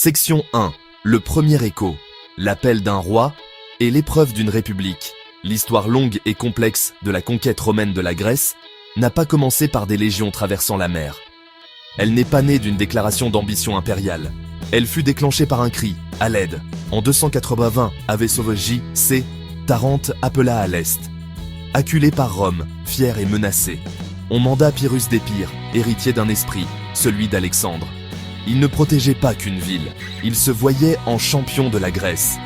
Section 1. Le premier écho. L'appel d'un roi et l'épreuve d'une république. L'histoire longue et complexe de la conquête romaine de la Grèce n'a pas commencé par des légions traversant la mer. Elle n'est pas née d'une déclaration d'ambition impériale. Elle fut déclenchée par un cri, à l'aide. En 280, avait sauvé J.C. Tarente appela à l'est. Acculé par Rome, fier et menacé, on manda Pyrrhus d'Épire, héritier d'un esprit, celui d'Alexandre. Il ne protégeait pas qu'une ville, il se voyait en champion de la Grèce.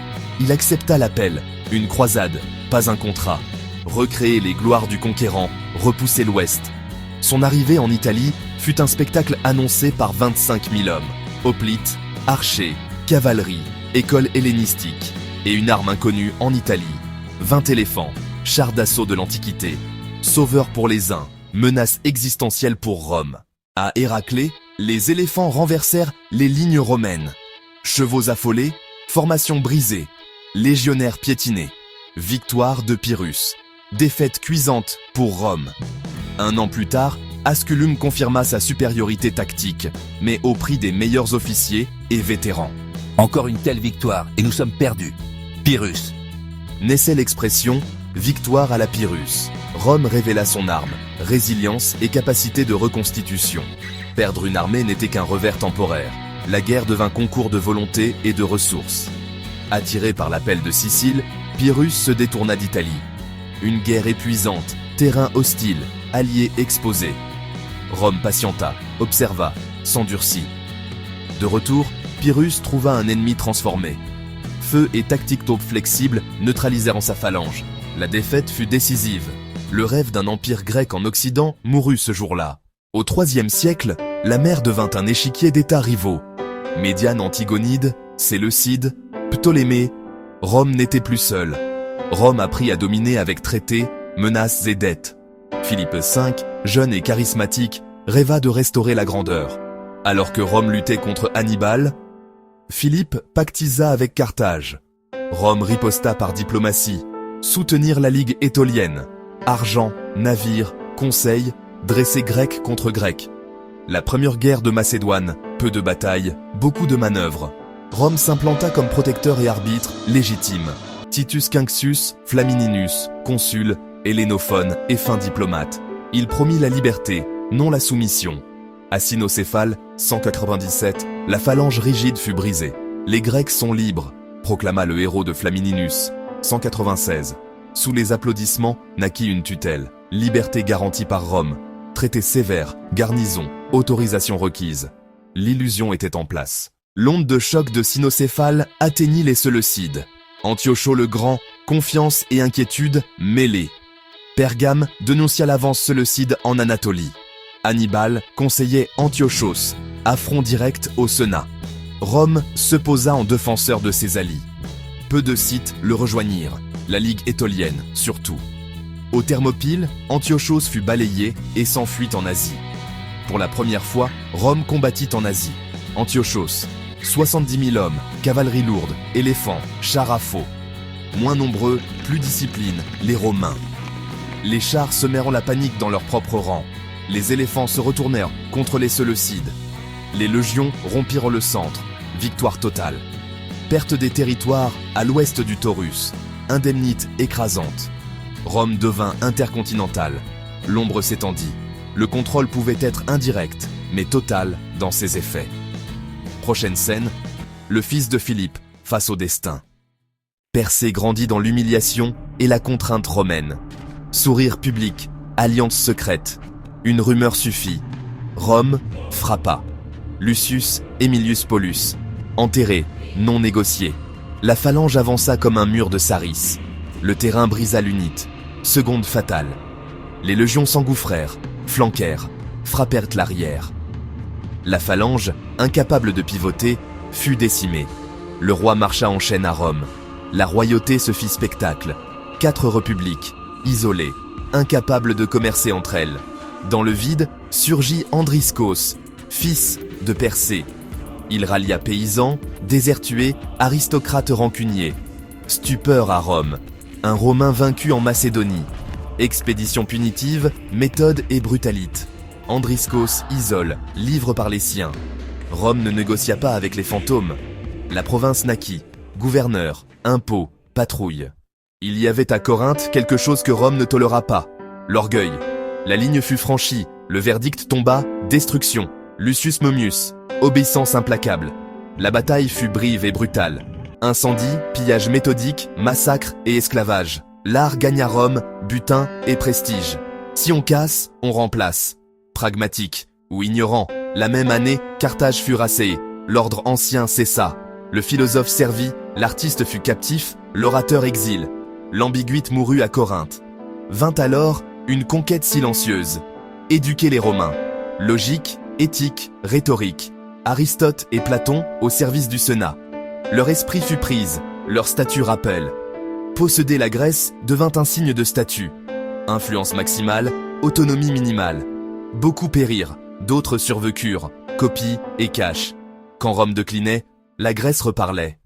Il accepta l'appel, une croisade, pas un contrat. Recréer les gloires du conquérant, repousser l'Ouest. Son arrivée en Italie fut un spectacle annoncé par 25 000 hommes. Hoplites, archers, cavalerie, école hellénistique et une arme inconnue en Italie. 20 éléphants, chars d'assaut de l'Antiquité. Sauveur pour les uns, menace existentielle pour Rome. À Héraclée, les éléphants renversèrent les lignes romaines. Chevaux affolés, formation brisée, légionnaires piétinés. Victoire de Pyrrhus. Défaite cuisante pour Rome. Un an plus tard, Asculum confirma sa supériorité tactique, mais au prix des meilleurs officiers et vétérans. Encore une telle victoire et nous sommes perdus. Pyrrhus. Naissait l'expression « victoire à la Pyrrhus ». Rome révéla son arme, résilience et capacité de reconstitution. Perdre une armée n'était qu'un revers temporaire. La guerre devint concours de volonté et de ressources. Attiré par l'appel de Sicile, Pyrrhus se détourna d'Italie. Une guerre épuisante, terrain hostile, alliés exposés. Rome patienta, observa, s'endurcit. De retour, Pyrrhus trouva un ennemi transformé. Feu et tactique taupe flexible neutralisèrent sa phalange. La défaite fut décisive. Le rêve d'un empire grec en Occident mourut ce jour-là. Au IIIe siècle, la mer devint un échiquier d'états rivaux. Médiane, Antigonide, Séleucide, Ptolémée, Rome n'était plus seule. Rome apprit à dominer avec traités, menaces et dettes. Philippe V, jeune et charismatique, rêva de restaurer la grandeur. Alors que Rome luttait contre Hannibal, Philippe pactisa avec Carthage. Rome riposta par diplomatie, soutenir la Ligue étolienne. Argent, navires, conseils, dresser Grec contre Grec. La première guerre de Macédoine, peu de batailles, beaucoup de manœuvres. Rome s'implanta comme protecteur et arbitre légitime. Titus Quinctius, Flamininus, consul, hellénophone et fin diplomate. Il promit la liberté, non la soumission. À Cynocéphale, 197, la phalange rigide fut brisée. Les Grecs sont libres, proclama le héros de Flamininus, 196. Sous les applaudissements naquit une tutelle, liberté garantie par Rome, traité sévère, garnison, autorisation requise. L'illusion était en place. L'onde de choc de Cynocéphale atteignit les Séleucides. Antiochos le Grand, confiance et inquiétude mêlées. Pergame dénoncia l'avance séleucide en Anatolie. Hannibal conseillait Antiochos, affront direct au Senat. Rome se posa en défenseur de ses alliés. Peu de Scythes le rejoignirent, la Ligue étolienne surtout. Au Thermopyle, Antiochos fut balayé et s'enfuit en Asie. Pour la première fois, Rome combattit en Asie. Antiochos, 70 000 hommes, cavalerie lourde, éléphants, chars à faux. Moins nombreux, plus discipline, les Romains. Les chars semèrent la panique dans leurs propres rangs. Les éléphants se retournèrent contre les Séleucides. Les légions rompirent le centre. Victoire totale. Perte des territoires à l'ouest du Taurus. Indemnité écrasante. Rome devint intercontinentale. L'ombre s'étendit. Le contrôle pouvait être indirect, mais total dans ses effets. Prochaine scène, le fils de Philippe face au destin. Persée grandit dans l'humiliation et la contrainte romaine. Sourire public, alliance secrète. Une rumeur suffit. Rome frappa. Lucius Aemilius Paulus. Enterré, non négocié. La phalange avança comme un mur de Saris. Le terrain brisa l'unite. Seconde fatale. Les légions s'engouffrèrent, flanquèrent, frappèrent l'arrière. La phalange, incapable de pivoter, fut décimée. Le roi marcha en chaîne à Rome. La royauté se fit spectacle. 4 républiques, isolées, incapables de commercer entre elles. Dans le vide, surgit Andriscos, fils de Persée. Il rallia paysans, désertués, aristocrates rancuniers. Stupeur à Rome. Un Romain vaincu en Macédonie. Expédition punitive, méthode et brutalite. Andriscos isole, livre par les siens. Rome ne négocia pas avec les fantômes. La province naquit. Gouverneur, impôts, patrouille. Il y avait à Corinthe quelque chose que Rome ne toléra pas. L'orgueil. La ligne fut franchie. Le verdict tomba, destruction. Lucius Mommius, obéissance implacable. La bataille fut brève et brutale. Incendie, pillage méthodique, massacre et esclavage. L'art gagna Rome, butin et prestige. Si on casse, on remplace. Pragmatique ou ignorant, la même année, Carthage fut rasséée. L'ordre ancien cessa. Le philosophe servit, l'artiste fut captif, l'orateur exil. L'ambiguïté mourut à Corinthe. Vint alors une conquête silencieuse. Éduquer les Romains. Logique, éthique, rhétorique. Aristote et Platon au service du Sénat. Leur esprit fut prise, leur statut rappel. Posséder la Grèce devint un signe de statut. Influence maximale, autonomie minimale. Beaucoup périrent, d'autres survécurent, copie et cache. Quand Rome déclinait, la Grèce reparlait.